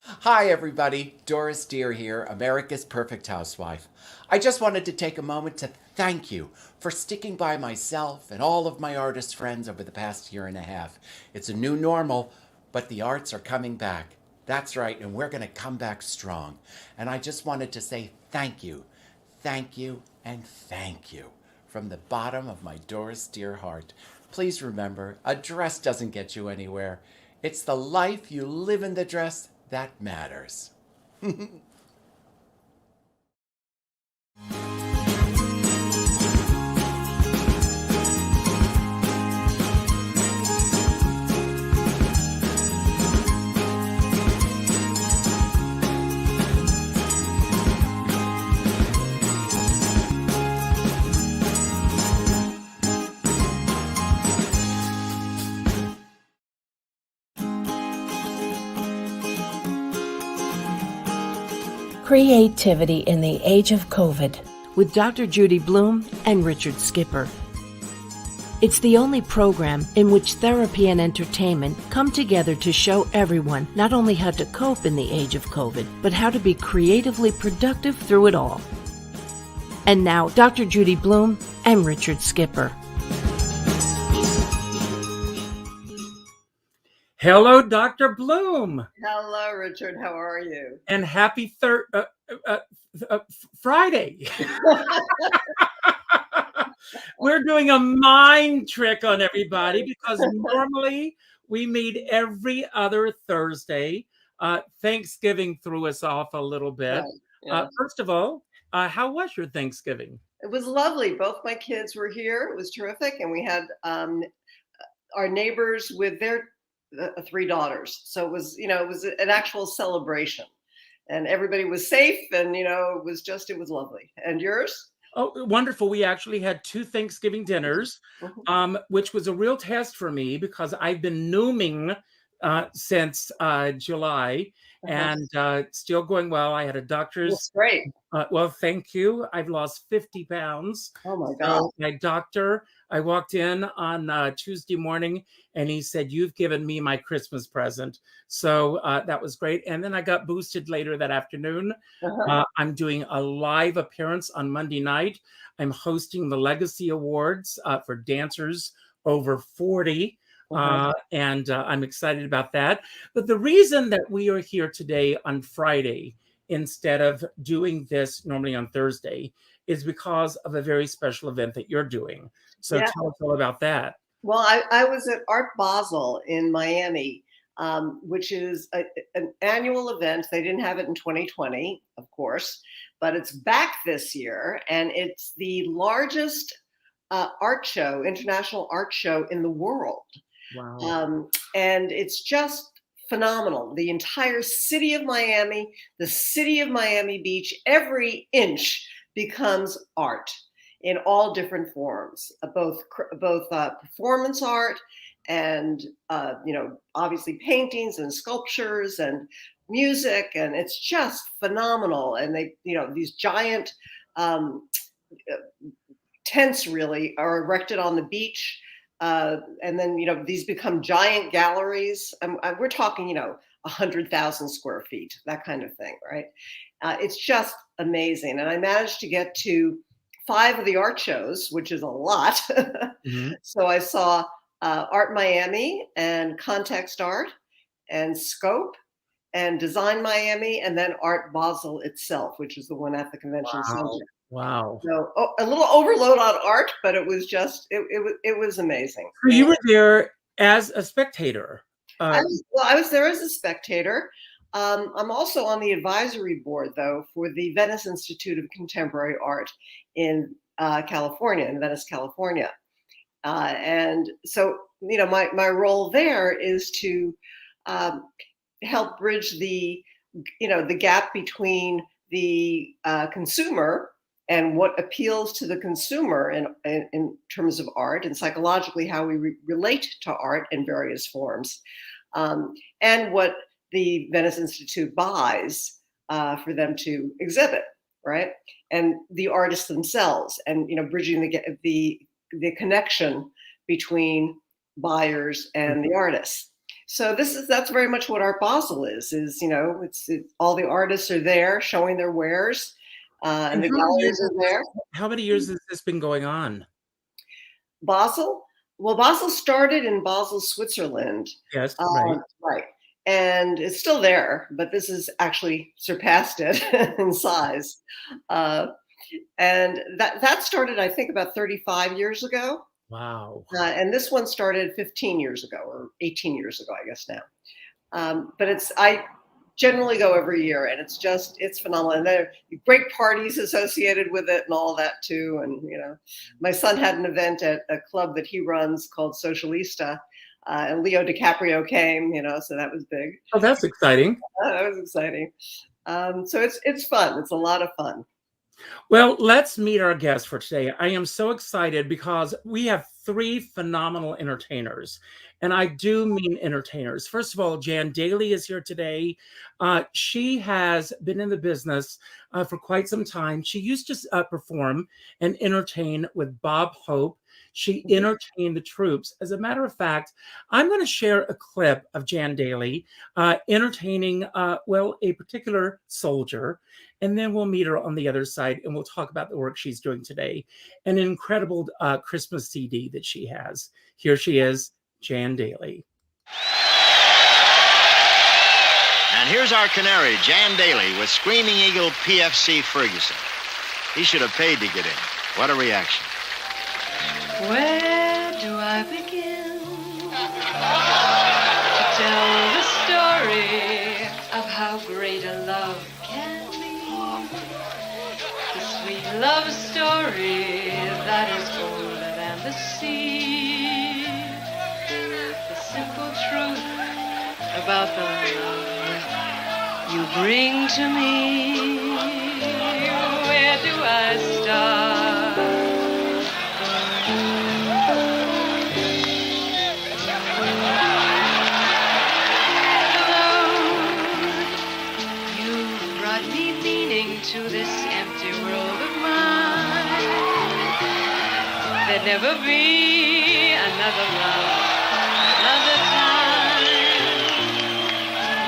Hi, everybody. Doris Deer here, America's Perfect Housewife. I just wanted to take a moment to thank you for sticking by myself and all of my artist friends over the past year and a half. It's a new normal, but the arts are coming back. That's right, and we're going to come back strong. And I just wanted to say thank you, and thank you from the bottom of my Doris Deer heart. Please remember, a dress doesn't get you anywhere. It's the life you live in the dress that matters. Creativity in the Age of COVID with Dr. Judi Bloom and Richard Skipper. It's the only program in which therapy and entertainment come together to show everyone not only how to cope in the age of COVID, but how to be creatively productive through it all. And now, Dr. Judi Bloom and Richard Skipper. Hello, Dr. Bloom. Hello, Richard. How are you? And happy Friday. We're doing a mind trick on everybody because normally we meet every other Thursday. Thanksgiving threw us off a little bit. Right, yeah. First of all, how was your Thanksgiving? It was lovely. Both my kids were here. It was terrific. And we had our neighbors with their 3 daughters. So it was an actual celebration. And everybody was safe. And, it was lovely. And yours? Oh, wonderful. We actually had 2 Thanksgiving dinners, which was a real test for me because I've been nooming since July and still going well. I had a doctor's. That's great. Well, thank you. I've lost 50 pounds. Oh, my God. So my doctor, I walked in on Tuesday morning and he said, "You've given me my Christmas present." So that was great. And then I got boosted later that afternoon. I'm doing a live appearance on Monday night. I'm hosting the Legacy Awards for dancers over 40. And I'm excited about that. But the reason that we are here today on Friday instead of doing this normally on Thursday is because of a very special event that you're doing. So tell us all about that. Well, I was at Art Basel in Miami, which is an annual event. They didn't have it in 2020, of course, but it's back this year. And it's the largest art show, international art show in the world. Wow. And it's just phenomenal. The entire city of Miami, the city of Miami Beach, every inch becomes art in all different forms, both performance art and obviously paintings and sculptures and music, and it's just phenomenal. And they, these giant tents really are erected on the beach. And then, these become giant galleries. We're talking, 100,000 square feet, that kind of thing, right? It's just amazing. And I managed to get to 5 of the art shows, which is a lot. So I saw Art Miami and Context Art and Scope and Design Miami, and then Art Basel itself, which is the one at the convention center. Wow. So a little overload on art, but it was just, it was amazing. So you were there as a spectator. I was there as a spectator. I'm also on the advisory board, though, for the Venice Institute of Contemporary Art in California, in Venice, California. And so, my role there is to help bridge the gap between the consumer and what appeals to the consumer in terms of art, and psychologically how we relate to art in various forms, and what the Venice Institute buys for them to exhibit, right? And the artists themselves, and bridging the connection between buyers and the artists. So that's very much what Art Basel is, it's all the artists are there showing their wares, and the galleries are there. How many years has this been going on? Basel? Well, Basel started in Basel, Switzerland. Yes, right. Right. And it's still there, but this has actually surpassed it in size. And that started, I think, about 35 years ago. Wow. And this one started 15 years ago, or 18 years ago, I guess now. But I generally go every year, and it's phenomenal. And there are great parties associated with it and all that too. And, my son had an event at a club that he runs called Socialista, and Leo DiCaprio came, so that was big. Oh, that's exciting. That was exciting. So it's fun. It's a lot of fun. Well, let's meet our guest for today. I am so excited because we have 3 phenomenal entertainers. And I do mean entertainers. First of all, Jan Daly is here today. She has been in the business for quite some time. She used to perform and entertain with Bob Hope. She entertained the troops. As a matter of fact, I'm going to share a clip of Jan Daly entertaining, a particular soldier. And then we'll meet her on the other side, and we'll talk about the work she's doing today. An incredible Christmas CD that she has. Here she is, Jan Daly. And here's our canary, Jan Daly, with Screaming Eagle PFC Ferguson. He should have paid to get in. What a reaction. Where do I begin to tell the story of how great a love can be? The sweet love story that is older than the sea. The simple truth about the love you bring to me. Where do I start? To this empty world of mine, there'd never be another love, another time.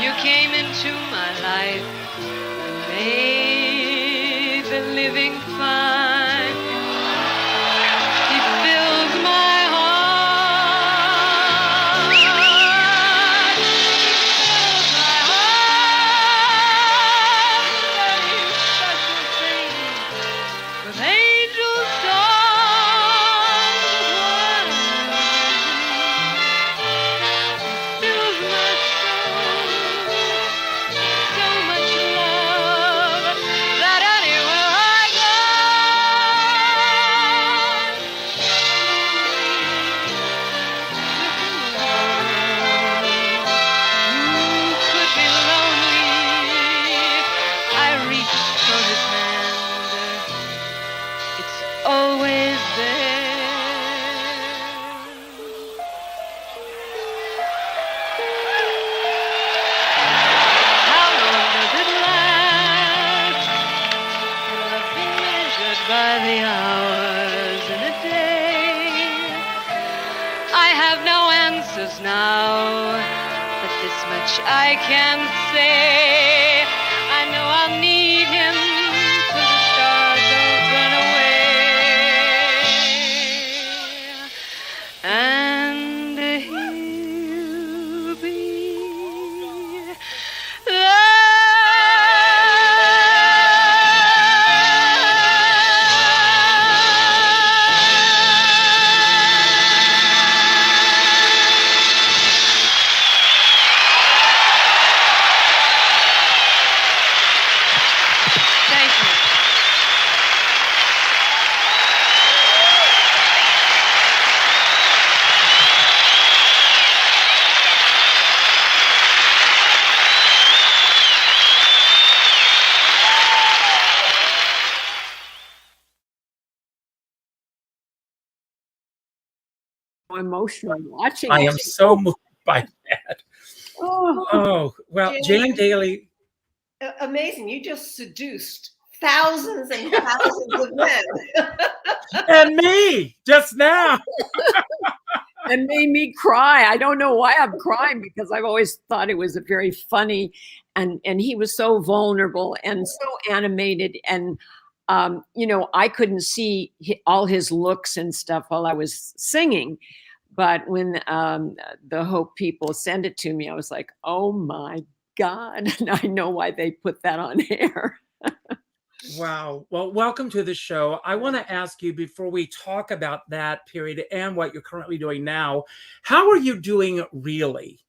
You came into my life and made the living fine. He fills my heart. He fills my heart. With angel songs of fills my soul. So much love that anywhere I go, could be lonely. I reach for his hand. It's always there. How long does it last? Will love be measured by the hours in a day? I have no answers now, but this much I can say. I know I'll need him till the stars all burn away. And he'll be Thank you. Emotional watching I it. am so moved by that. Oh, Oh, well, Jan Daly, Amazing. You just seduced thousands and thousands of men. and me just now. It made me cry. I don't know why I'm crying, because I've always thought it was a very funny, and he was so vulnerable and so animated, and I couldn't see all his looks and stuff while I was singing. But when the Hope people sent it to me, I was like, oh my God. And I know why they put that on air. Wow. Well, welcome to the show. I want to ask you, before we talk about that period and what you're currently doing now, how are you doing really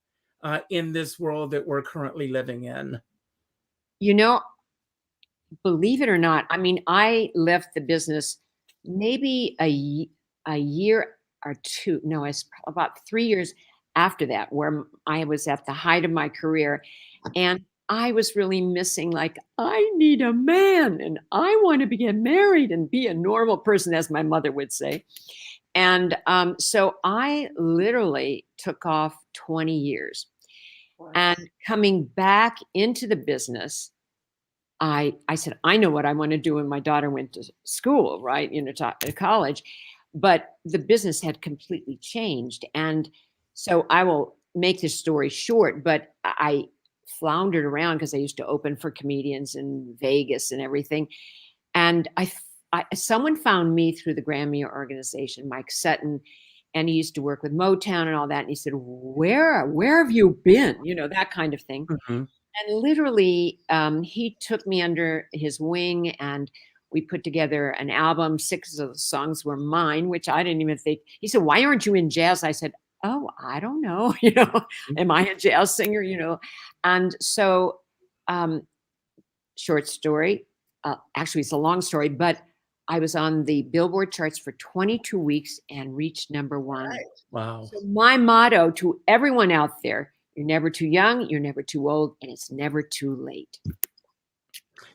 in this world that we're currently living in? Believe it or not, I mean, I left the business maybe a year or two. No, it's about 3 years after that, where I was at the height of my career. And I was really missing, like, I need a man and I want to get married and be a normal person, as my mother would say. And so I literally took off 20 years. Wow. And coming back into the business, I said, I know what I want to do. And my daughter went to school, right, to college, but the business had completely changed. And so I will make this story short, but I floundered around because I used to open for comedians in Vegas and everything. And someone found me through the Grammy organization, Mike Sutton, and he used to work with Motown and all that. And he said, where have you been? That kind of thing. Mm-hmm. And literally, he took me under his wing, and we put together an album. 6 of the songs were mine, which I didn't even think. He said, why aren't you in jazz? I said, oh, I don't know. Am I a jazz singer? And so, short story, actually it's a long story, but I was on the Billboard charts for 22 weeks and reached #1. Wow. So my motto to everyone out there: you're never too young, you're never too old, and it's never too late.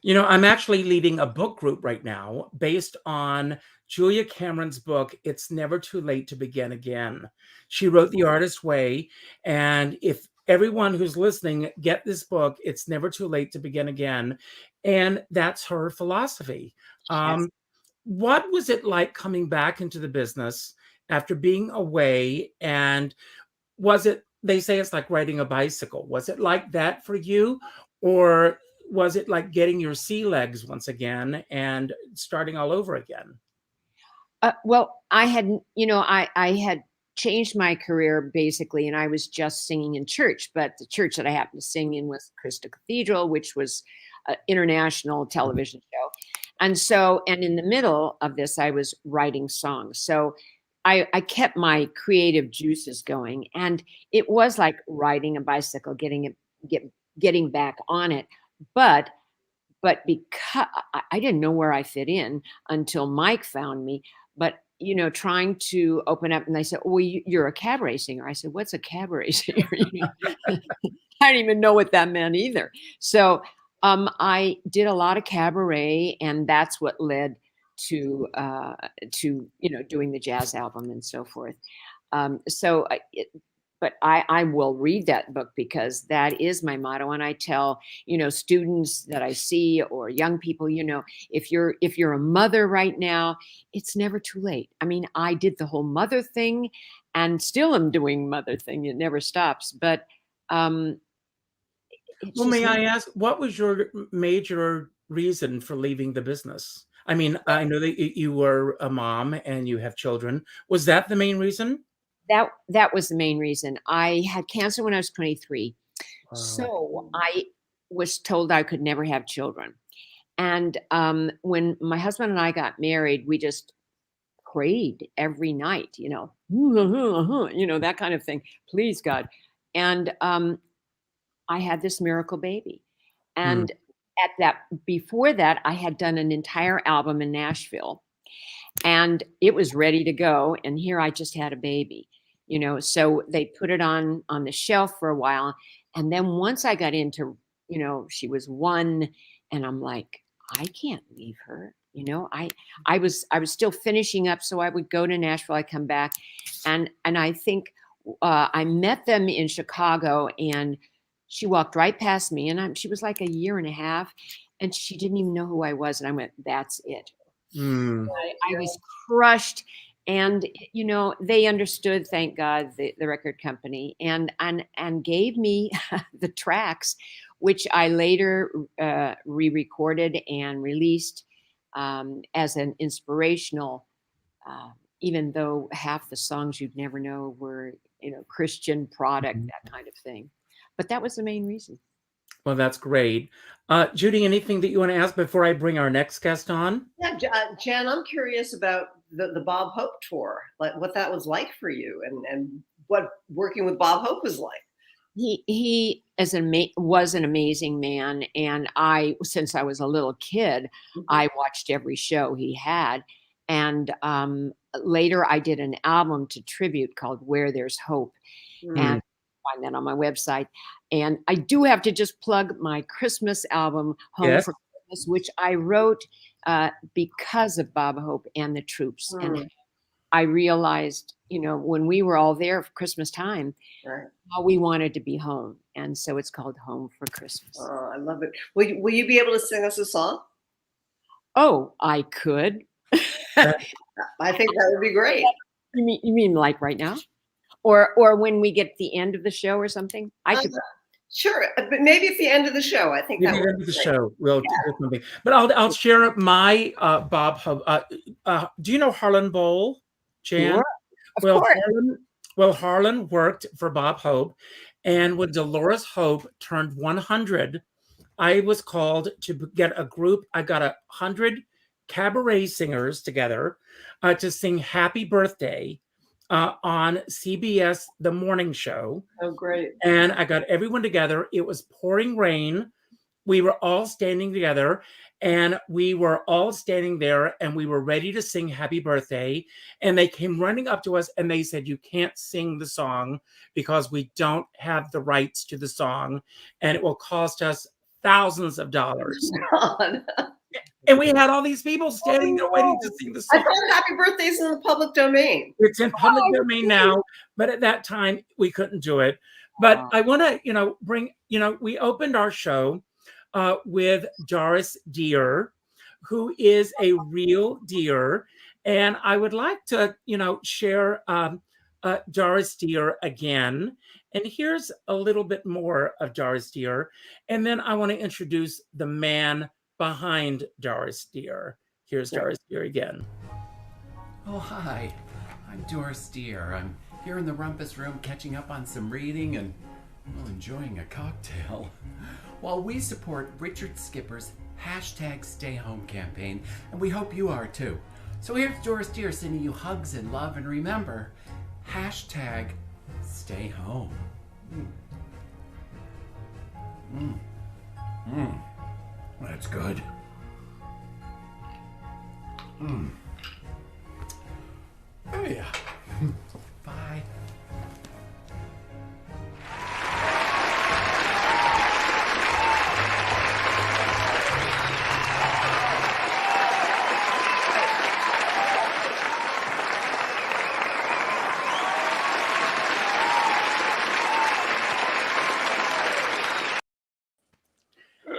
I'm actually leading a book group right now based on Julia Cameron's book, It's Never Too Late to Begin Again. She wrote The Artist's Way. And if everyone who's listening, get this book, It's Never Too Late to Begin Again. And that's her philosophy. Yes. What was it like coming back into the business after being away? And was it, they say it's like riding a bicycle. Was it like that for you? Or was it like getting your sea legs once again and starting all over again? Well, I had, I had changed my career basically, and I was just singing in church, but the church that I happened to sing in was Crystal Cathedral, which was an international television show. And so, and in the middle of this, I was writing songs. So I kept my creative juices going, and it was like riding a bicycle, getting back on it. But because I didn't know where I fit in until Mike found me. But trying to open up, and they said, "Oh, you're a cabaret singer." I said, "What's a cabaret singer?" I didn't even know what that meant either. So I did a lot of cabaret, and that's what led to doing the jazz album and so forth. But I will read that book, because that is my motto. And I tell, students that I see, or young people, if you're a mother right now, it's never too late. I mean, I did the whole mother thing and still am doing mother thing. It never stops. But well, may I ask, what was your major reason for leaving the business? I mean, I know that you were a mom and you have children. Was that the main reason? That was the main reason. I had cancer when I was 23. Wow. So I was told I could never have children. And when my husband and I got married, we just prayed every night, that kind of thing. Please, God. And I had this miracle baby. And before that, I had done an entire album in Nashville, and it was ready to go. And here I just had a baby, so they put it on the shelf for a while. And then once I got into, she was 1, and I'm like, I can't leave her. I was still finishing up. So I would go to Nashville, I'd come back. And I think I met them in Chicago, and she walked right past me, and she was like a year and a half, and she didn't even know who I was. And I went, that's it. I was crushed. And they understood, thank God, the record company, and gave me the tracks, which I later re-recorded and released as an inspirational. Even though half the songs you'd never know were Christian product, that kind of thing. But that was the main reason. Well, that's great. Judi, anything that you want to ask before I bring our next guest on? Yeah, Jan, I'm curious about the Bob Hope tour, like what that was like for you, and what working with Bob Hope was like. He was an amazing man, and since I was a little kid, I watched every show he had, and later I did an album to tribute called "Where There's Hope," and find that on my website. And I do have to just plug my Christmas album, Home for Christmas, which I wrote because of Bob Hope and the troops. And I realized, when we were all there for Christmas time, how we wanted to be home. And so it's called Home for Christmas. Oh, I love it. Will you be able to sing us a song? Oh, I could. I think that would be great. You mean like right now? Or when we get to the end of the show or something? I could. Sure, but maybe at the end of the show. I think maybe at the end of the show we'll do something. But I'll share my Bob Hope. Do you know Harlan Bowl, Jan? Sure, of course. Harlan worked for Bob Hope, and when Dolores Hope turned 100, I was called to get a group. I got 100 cabaret singers together to sing "Happy Birthday" on CBS, the morning show. Oh, great. And I got everyone together. It was pouring rain. We were all standing together, and we were all standing there, and we were ready to sing "Happy Birthday." And they came running up to us, and they said, "You can't sing the song because we don't have the rights to the song, and it will cost us thousands of dollars." And we had all these people standing there waiting to sing the song. I thought "Happy Birthday" is in the public domain. It's in public domain now, but at that time we couldn't do it. But I want to, bring, we opened our show with Doris Dear, who is a real dear. And I would like to, share Doris Dear again. And here's a little bit more of Doris Dear. And then I want to introduce the man behind Doris Dear. Here's Doris Dear again. Oh, hi. I'm Doris Dear. I'm here in the Rumpus Room catching up on some reading and enjoying a cocktail while we support Richard Skipper's #StayHome campaign, and we hope you are too. So here's Doris Dear sending you hugs and love, and remember, #StayHome. That's good. Oh yeah. Bye.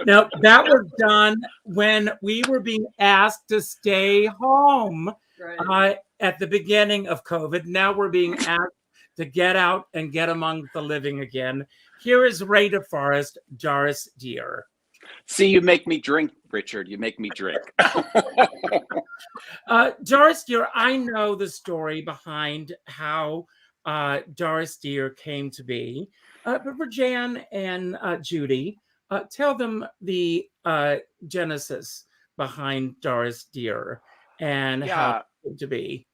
Now, that was done when we were being asked to stay home at the beginning of COVID. Now we're being asked to get out and get among the living again. Here is Ray DeForest, Doris Dear. See, you make me drink, Richard. You make me drink. Doris Dear, I know the story behind how Doris Dear came to be. But for Jan and Judi, tell them the genesis behind Doris Dear and how it came to be.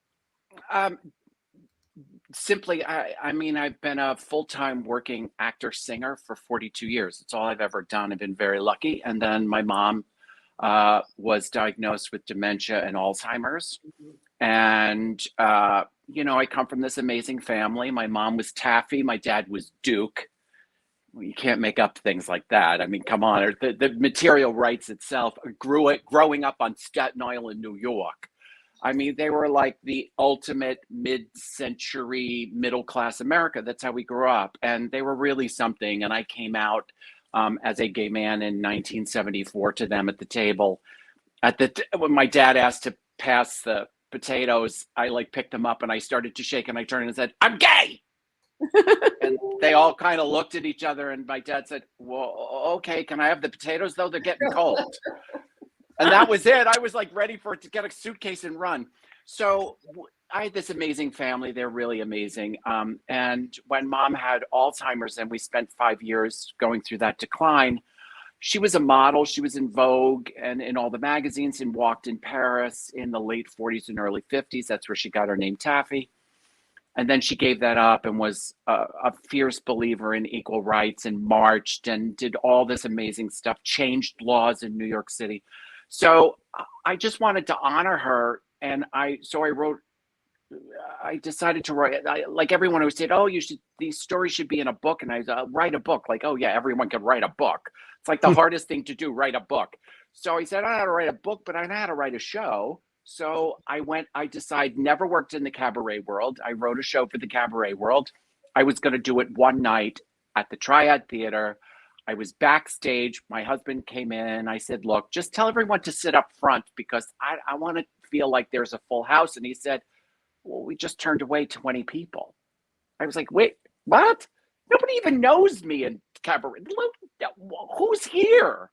Simply, I mean, I've been a full-time working actor-singer for 42 years. It's all I've ever done. I've been very lucky. And then my mom was diagnosed with dementia and Alzheimer's. And, I come from this amazing family. My mom was Taffy. My dad was Duke. Well, you can't make up things like that. I mean, come on. The material writes itself. Growing up on Staten Island, New York. I mean, they were like the ultimate mid-century middle-class America. That's how we grew up. And they were really something. And I came out as a gay man in 1974 to them at the table. When my dad asked to pass the potatoes, I like picked them up and I started to shake and I turned and said, "I'm gay." And they all kind of looked at each other, and my dad said, "Well, okay, can I have the potatoes though? They're getting cold." And that was it. I was like ready for it to get a suitcase and run. So I had this amazing family. They're really amazing. And when mom had Alzheimer's and we spent 5 years going through that decline, she was a model. She was in Vogue and in all the magazines and walked in Paris in the late 40s and early 50s. That's where she got her name Taffy. And then she gave that up and was a fierce believer in equal rights and marched and did all this amazing stuff, changed laws in New York City. So I just wanted to honor her. And I decided to write, like everyone who said, "Oh, these stories should be in a book." And I write a book. Like, oh yeah, everyone can write a book. It's like the hardest thing to do, write a book. So I said, I know how to write a book, but I know how to write a show. So I decided, never worked in the cabaret world. I wrote a show for the cabaret world. I was going to do it one night at the Triad Theater. I was backstage. My husband came in. I said, "Look, just tell everyone to sit up front because I want to feel like there's a full house." And he said, "Well, we just turned away 20 people. I was like, "Wait, what? Nobody even knows me in cabaret. Who's here?"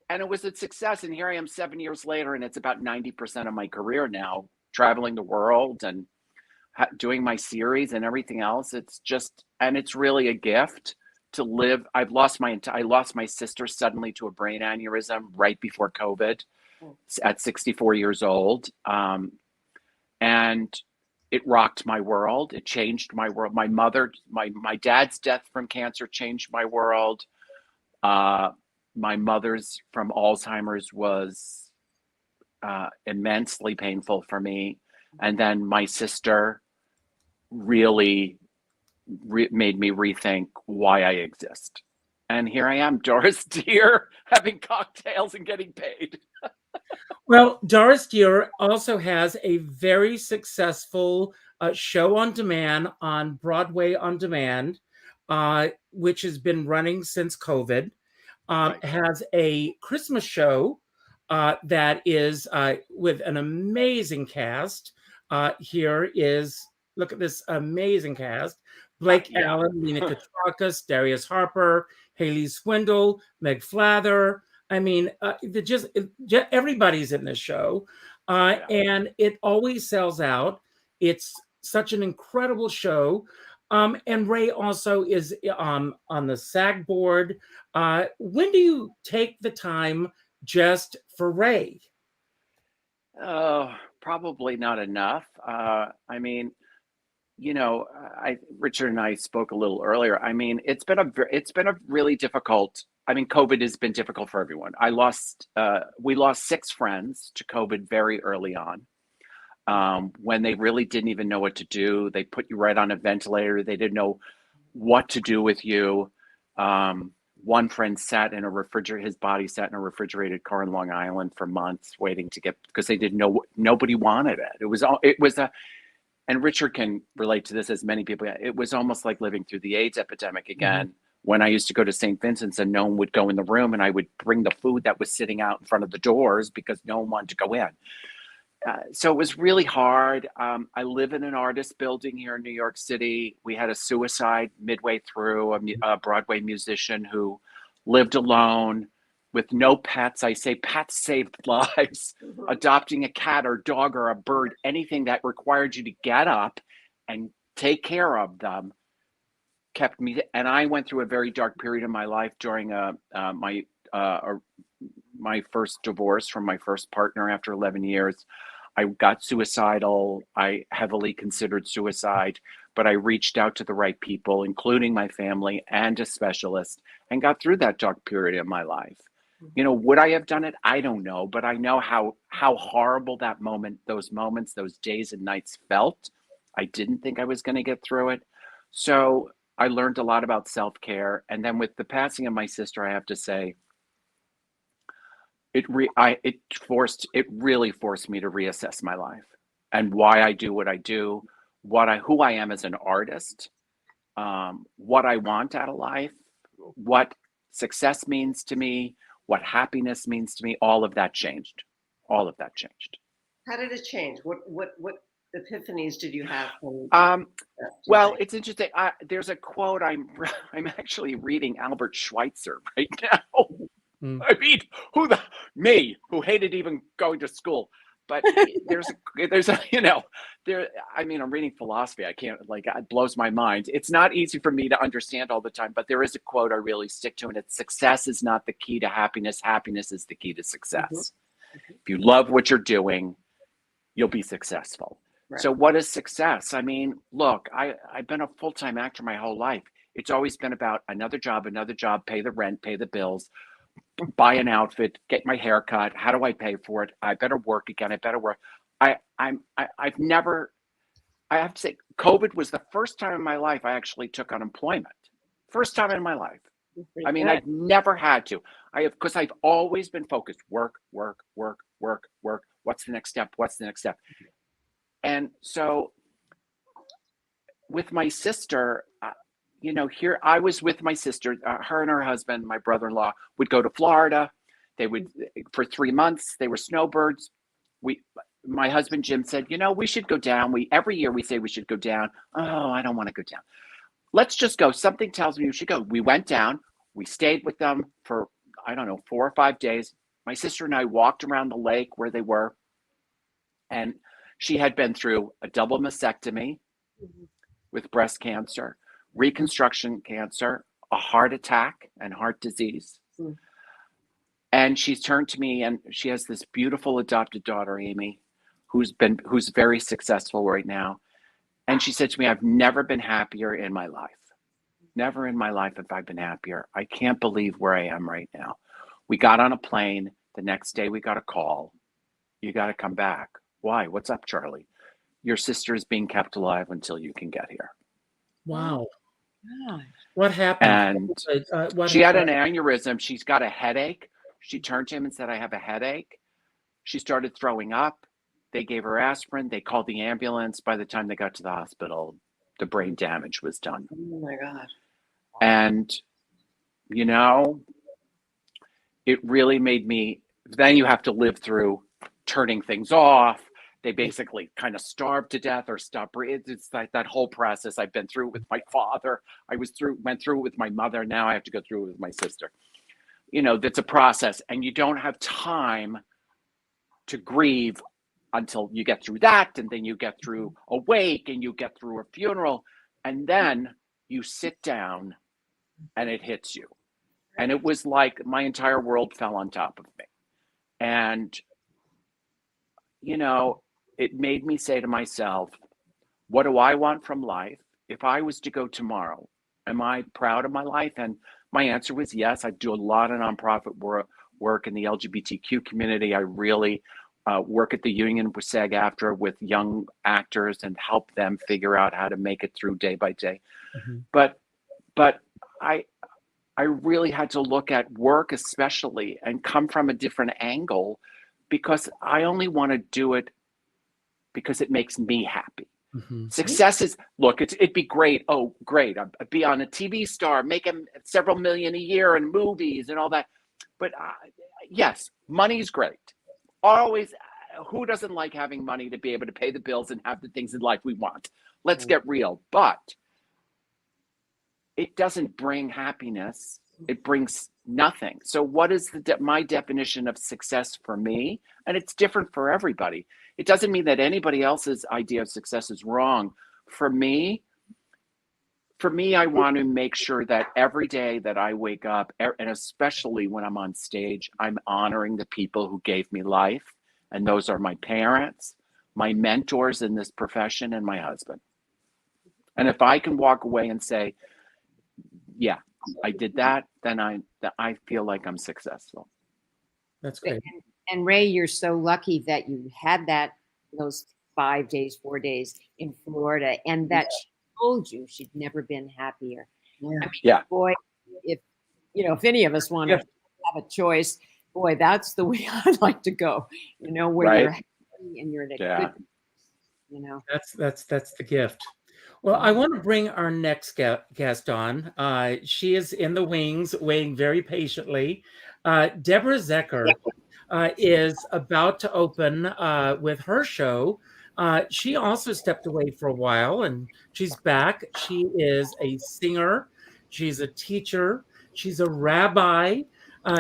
And it was a success. And here I am 7 years later, and it's about 90% of my career now, traveling the world and doing my series and everything else. It's really a gift to live. I lost my sister suddenly to a brain aneurysm right before COVID at 64 years old. And it rocked my world. It changed my world. My dad's death from cancer changed my world. My mother's from Alzheimer's was immensely painful for me. And then my sister really made me rethink why I exist. And here I am, Doris Dear, having cocktails and getting paid. Well, Doris Dear also has a very successful show on demand on Broadway on Demand, which has been running since COVID. Has a Christmas show that is with an amazing cast. Look at this amazing cast: Blake Allen, Lena Katrakis, Darius Harper, Haley Swindle, Meg Flather. I mean, everybody's in this show, and it always sells out. It's such an incredible show. And Ray also is on the SAG board. When do you take the time just for Ray? Oh, probably not enough. I mean, Richard and I spoke a little earlier. I mean, it's been a really difficult. I mean, COVID has been difficult for everyone. We lost 6 friends to COVID very early on. When they really didn't even know what to do. They put you right on a ventilator. They didn't know what to do with you. One friend his body sat in a refrigerated car in Long Island for months waiting because they didn't know, nobody wanted it. And Richard can relate to this as many people. It was almost like living through the AIDS epidemic again. Mm-hmm. When I used to go to St. Vincent's and no one would go in the room, and I would bring the food that was sitting out in front of the doors because no one wanted to go in. So it was really hard. I live in an artist building here in New York City. We had a suicide midway through, a Broadway musician who lived alone with no pets. I say pets saved lives. Mm-hmm. Adopting a cat or dog or a bird, anything that required you to get up and take care of them, kept me. And I went through a very dark period in my life during my first divorce from my first partner after 11 years. I got suicidal. I heavily considered suicide, but I reached out to the right people, including my family and a specialist, and got through that dark period in my life. Would I have done it? I don't know, but I know how horrible those days and nights felt. I didn't think I was going to get through it. So I learned a lot about self-care. And then with the passing of my sister, I have to say, it really forced me to reassess my life and why I do what I do, who I am as an artist, what I want out of life, what success means to me, what happiness means to me. All of that changed. How did it change? What epiphanies did you have from Um, that, do you well, think? it's interesting. There's a quote I'm actually reading Albert Schweitzer right now. Mm. I mean, me who hated even going to school, but there's a there. I mean, I'm reading philosophy. I can't it blows my mind. It's not easy for me to understand all the time, but there is a quote I really stick to, and it's success is not the key to happiness. Happiness is the key to success. If you love what you're doing, you'll be successful. Right. So what is success? I mean, look, I've been a full-time actor my whole life. It's always been about another job, pay the rent, pay the bills, buy an outfit, get my hair cut. How do I pay for it? I better work again. I better work. I've never, I have to say, COVID was the first time in my life I actually took unemployment. First time in my life. Pretty I mean, good. I've never had to. Because I've always been focused. Work. What's the next step? What's the next step? And so with my sister, here I was with my sister, her and her husband, my brother-in-law would go to Florida. They would, for 3 months, they were snowbirds. My husband, Jim, said, we should go down. Every year we say we should go down. Oh, I don't want to go down. Let's just go. Something tells me we should go. We went down. We stayed with them for, 4 or 5 days. My sister and I walked around the lake where they were. And she had been through a double mastectomy with breast cancer, reconstruction cancer, a heart attack and heart disease. And she's turned to me, and she has this beautiful adopted daughter, Amy, who's very successful right now. And she said to me, I've never been happier in my life. Never in my life have I been happier. I can't believe where I am right now. We got on a plane. The next day we got a call. You got to come back. Why? What's up, Charlie? Your sister is being kept alive until you can get here. Wow. Gosh. What happened? And she had an aneurysm. She's got a headache. She turned to him and said, I have a headache. She started throwing up. They gave her aspirin. They called the ambulance. By the time they got to the hospital, the brain damage was done. Oh my God. And, it really made me, then you have to live through turning things off. They basically kind of starved to death or stop breathing. It's like that whole process. I've been through it with my father. Went through it with my mother. Now I have to go through it with my sister. That's a process, and you don't have time to grieve until you get through that. And then you get through a wake, and you get through a funeral, and then you sit down and it hits you. And it was like my entire world fell on top of me. And, it made me say to myself, what do I want from life? If I was to go tomorrow, am I proud of my life? And my answer was yes. I do a lot of nonprofit work in the LGBTQ community. I really work at the union with SAG-AFTRA with young actors and help them figure out how to make it through day by day. Mm-hmm. But I really had to look at work especially and come from a different angle, because I only want to do it because it makes me happy. Mm-hmm. Success is, look, it'd be great. Oh, great. I'd be on a TV star, making several million a year in movies and all that. But yes, money's great. Always, who doesn't like having money to be able to pay the bills and have the things in life we want? Let's get real. But it doesn't bring happiness. It brings nothing. So what is my definition of success for me? And it's different for everybody. It doesn't mean that anybody else's idea of success is wrong. For me, I want to make sure that every day that I wake up, and especially when I'm on stage, I'm honoring the people who gave me life. And those are my parents, my mentors in this profession, and my husband. And if I can walk away and say, yeah, I did that, then I feel like I'm successful. That's great. And Ray, you're so lucky that you had those 5 days, 4 days in Florida, and that she told you she'd never been happier. Yeah. I mean, boy, if any of us want to have a choice, boy, that's the way I'd like to go. Where you're happy and you're in a good. That's the gift. Well, I want to bring our next guest on. She is in the wings, waiting very patiently. Deborah Zecker. is about to open with her show. She also stepped away for a while and she's back. She is a singer, she's a teacher, she's a rabbi.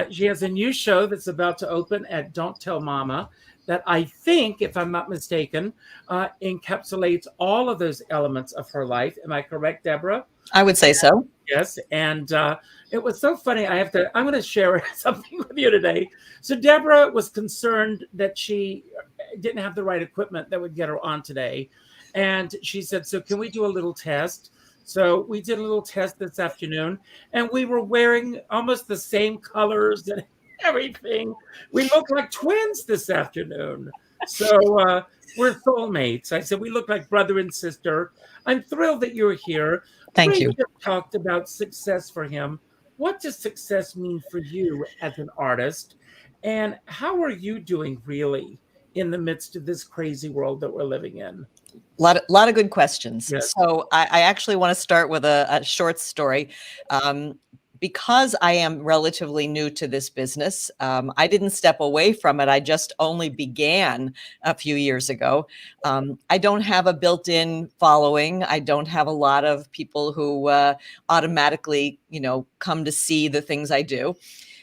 She has a new show that's about to open at Don't Tell Mama that I think, if I'm not mistaken, encapsulates all of those elements of her life. Am I correct, Deborah? I would say so. Yes, and it was so funny. I'm going to share something with you today. So Deborah was concerned that she didn't have the right equipment that would get her on today. And she said, so can we do a little test? So we did a little test this afternoon, and we were wearing almost the same colors and everything. We look like twins this afternoon. So we're soulmates. I said, we look like brother and sister. I'm thrilled that you're here. Thank you. We just talked about success for him. What does success mean for you as an artist? And how are you doing really in the midst of this crazy world that we're living in? A lot of good questions. Yes. So I actually want to start with a short story. Because I am relatively new to this business, I didn't step away from it. I just only began a few years ago. I don't have a built-in following. I don't have a lot of people who automatically, come to see the things I do.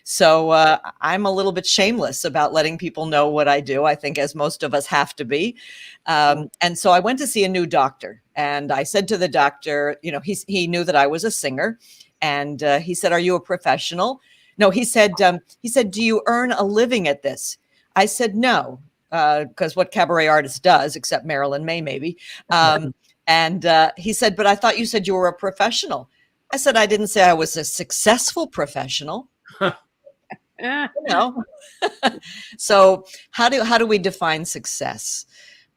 So I'm a little bit shameless about letting people know what I do, I think, as most of us have to be. And so I went to see a new doctor, and I said to the doctor, he knew that I was a singer. And he said, "Are you a professional?" No, he said, "Do you earn a living at this?" I said, "No," because what cabaret artist does, except Marilyn May, maybe. And he said, "But I thought you said you were a professional." I said, "I didn't say I was a successful professional." So how do we define success?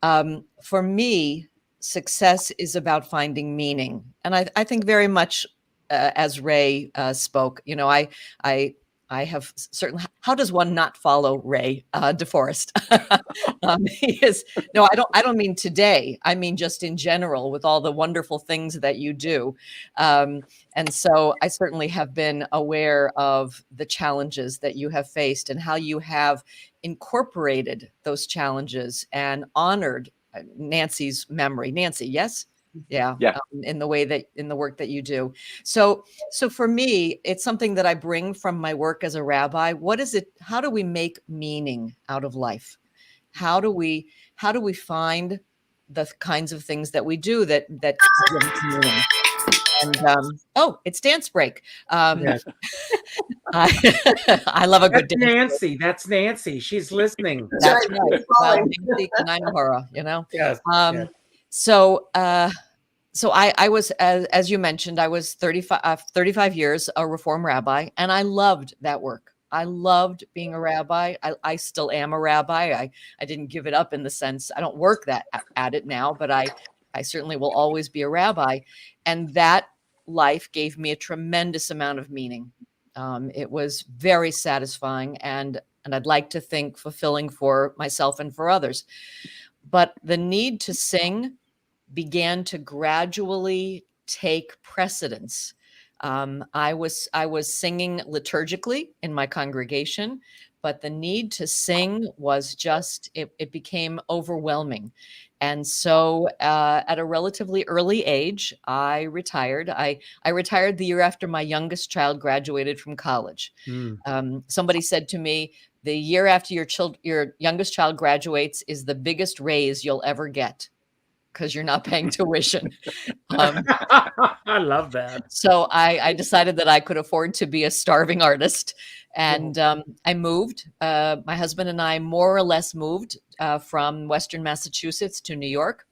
For me, success is about finding meaning, and I think very much. As Ray spoke, I have certain. How does one not follow Ray DeForest? I don't mean today. I mean just in general, with all the wonderful things that you do. And so I certainly have been aware of the challenges that you have faced and how you have incorporated those challenges and honored Nancy's memory. Nancy, yes. Yeah. In the work that you do. So for me, it's something that I bring from my work as a rabbi. What is it? How do we make meaning out of life? How do we find the kinds of things that we do that give meaning? And it's dance break. Yes. I love a good dance. Nancy. That's Nancy. She's listening. That's right. Well, Nancy Kanaimahara, Yes. Yes. So I was, as you mentioned, I was 35 years a Reform rabbi, and I loved that work. I loved being a rabbi. I still am a rabbi. I didn't give it up in the sense, I don't work at it now, but I certainly will always be a rabbi. And that life gave me a tremendous amount of meaning. It was very satisfying and I'd like to think fulfilling for myself and for others. But the need to sing began to gradually take precedence. I was singing liturgically in my congregation, but the need to sing was just, it became overwhelming. And so at a relatively early age, I retired. I retired the year after my youngest child graduated from college. Somebody said to me, the year after your youngest child graduates is the biggest raise you'll ever get, because you're not paying tuition. I love that. So I decided that I could afford to be a starving artist. And I moved. My husband and I more or less moved from Western Massachusetts to New York.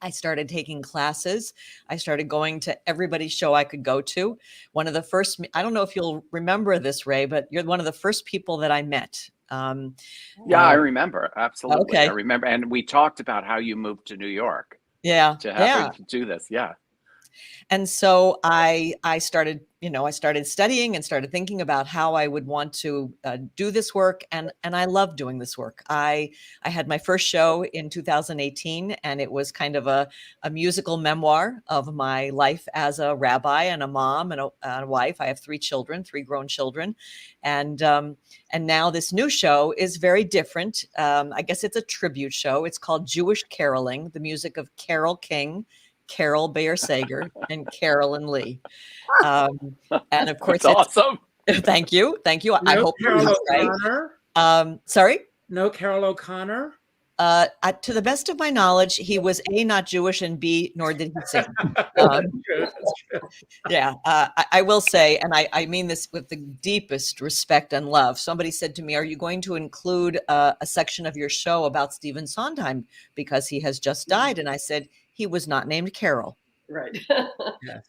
I started taking classes. I started going to everybody's show I could go to. One of the first, I don't know if you'll remember this, Ray, but you're one of the first people that I met. I remember. Absolutely. Okay. I remember. And we talked about how you moved to New York. Yeah. To do this. Yeah. And so I started, I started studying and started thinking about how I would want to do this work, and I love doing this work. I had my first show in 2018, and it was kind of a musical memoir of my life as a rabbi and a mom and a wife. I have 3 children, 3 grown children, and now this new show is very different. I guess it's a tribute show. It's called Jewish Caroling, the music of Carole King, Carol Bayer Sager, and Carolyn Lee. And of course, That's awesome. Thank you. I hope Carol that's right. O'Connor? Sorry? No Carol O'Connor? To the best of my knowledge, he was A, not Jewish, and B, nor did he sing. That's true. Yeah, I will say, and I mean this with the deepest respect and love. Somebody said to me, "Are you going to include a section of your show about Stephen Sondheim because he has just died?" And I said, he was not named Carol. Right. Yes.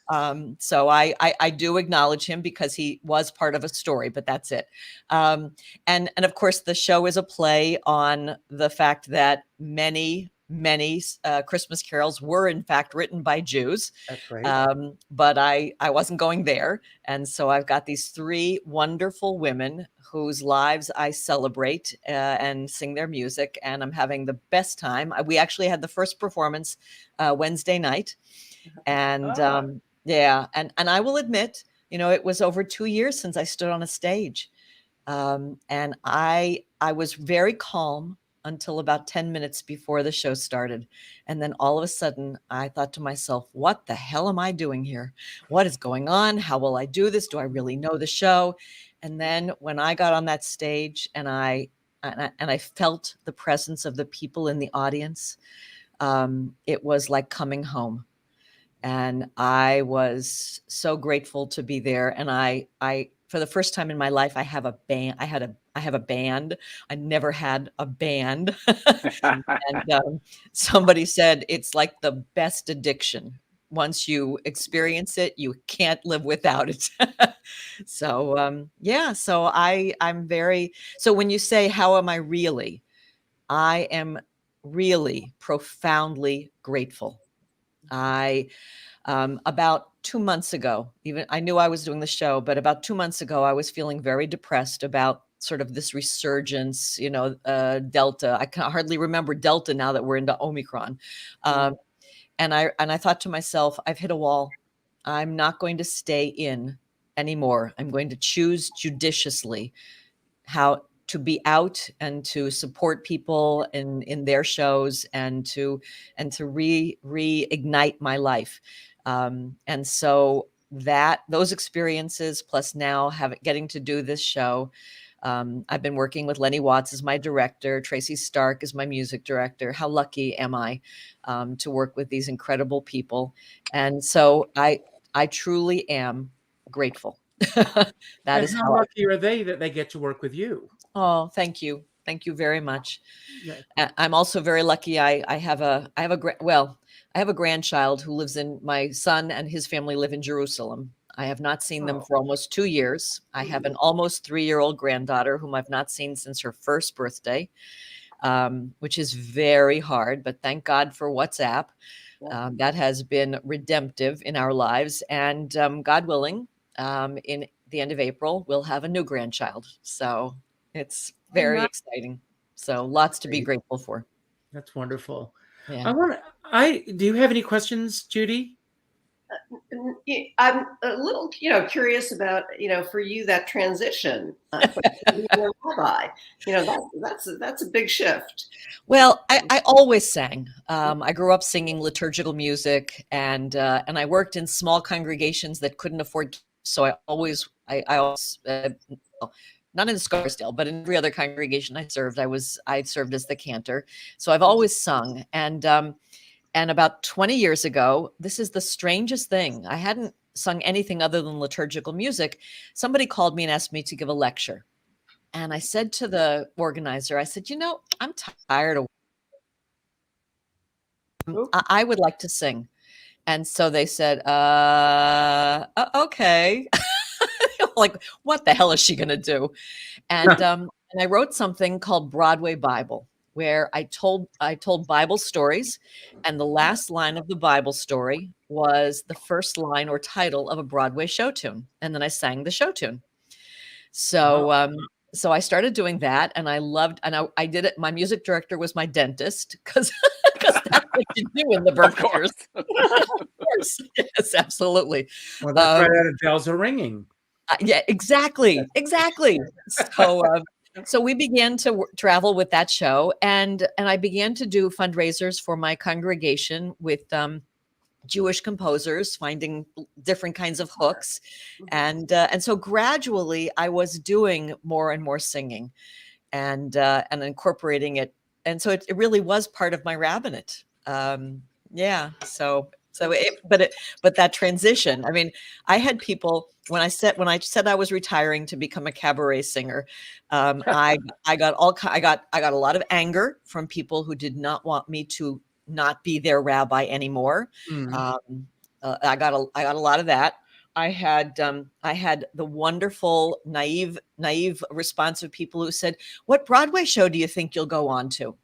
So I do acknowledge him because he was part of a story, but that's it. And of course, the show is a play on the fact that many Christmas carols were in fact written by Jews. That's right. But I wasn't going there. And so I've got these 3 wonderful women whose lives I celebrate and sing their music. And I'm having the best time. We actually had the first performance Wednesday night. And yeah, and I will admit, it was over 2 years since I stood on a stage. And I was very calm until about 10 minutes before the show started. And then all of a sudden I thought to myself, what the hell am I doing here? What is going on? How will I do this? Do I really know the show? And then when I got on that stage and I felt the presence of the people in the audience, it was like coming home. And I was so grateful to be there. And I for the first time in my life, I have a band. I have a band. I never had a band. And somebody said it's like the best addiction. Once you experience it, you can't live without it. So yeah. So I'm very. So when you say how am I really, I am really profoundly grateful. About 2 months ago, even I knew I was doing the show, but about 2 months ago, I was feeling very depressed about sort of this resurgence, Delta. I can hardly remember Delta now that we're into Omicron. And I thought to myself, I've hit a wall. I'm not going to stay in anymore. I'm going to choose judiciously how to be out and to support people in their shows and to reignite my life. And so those experiences plus now getting to do this show. I've been working with Lenny Watts as my director. Tracy Stark is my music director. How lucky am I to work with these incredible people? And so I truly am grateful. That is how lucky are they that they get to work with you? Oh, thank you. Thank you very much. Yeah. I'm also very lucky. I have a grandchild who lives my son and his family live in Jerusalem. I have not seen them for almost 2 years. I have an almost 3-year-old granddaughter whom I've not seen since her first birthday, which is very hard, but thank God for WhatsApp. That has been redemptive in our lives. And God willing, in the end of April, we'll have a new grandchild. So it's very exciting. So lots to be grateful for. That's wonderful. Yeah. Do you have any questions, Judi? I'm a little, curious about, for you, that transition from being a rabbi. That's a big shift. Well, I always sang. I grew up singing liturgical music, and I worked in small congregations that couldn't afford. So I always not in Scarsdale, but in every other congregation I served, I served as the cantor. So I've always sung. And about 20 years ago, this is the strangest thing. I hadn't sung anything other than liturgical music. Somebody called me and asked me to give a lecture. And I said to the organizer, I said, I'm tired of. I would like to sing. And so they said, okay. Like, what the hell is she going to do? And I wrote something called Broadway Bible. where I told Bible stories, and the last line of the Bible story was the first line or title of a Broadway show tune, and then I sang the show tune. So so I started doing that, and I loved, and I did it. My music director was my dentist, because that's what you do in the birth years. Of course, yes, absolutely. Well, that's right. The bells are ringing. Yeah, exactly. So we began to travel with that show, and I began to do fundraisers for my congregation with Jewish composers, finding different kinds of hooks, and so gradually I was doing more and more singing, and incorporating it, and so it really was part of my rabbinate. Yeah, but that transition. I mean, I had people when I said I was retiring to become a cabaret singer. I got a lot of anger from people who did not want me to not be their rabbi anymore. I got a lot of that. I had the wonderful naive response of people who said, "What Broadway show do you think you'll go on to?"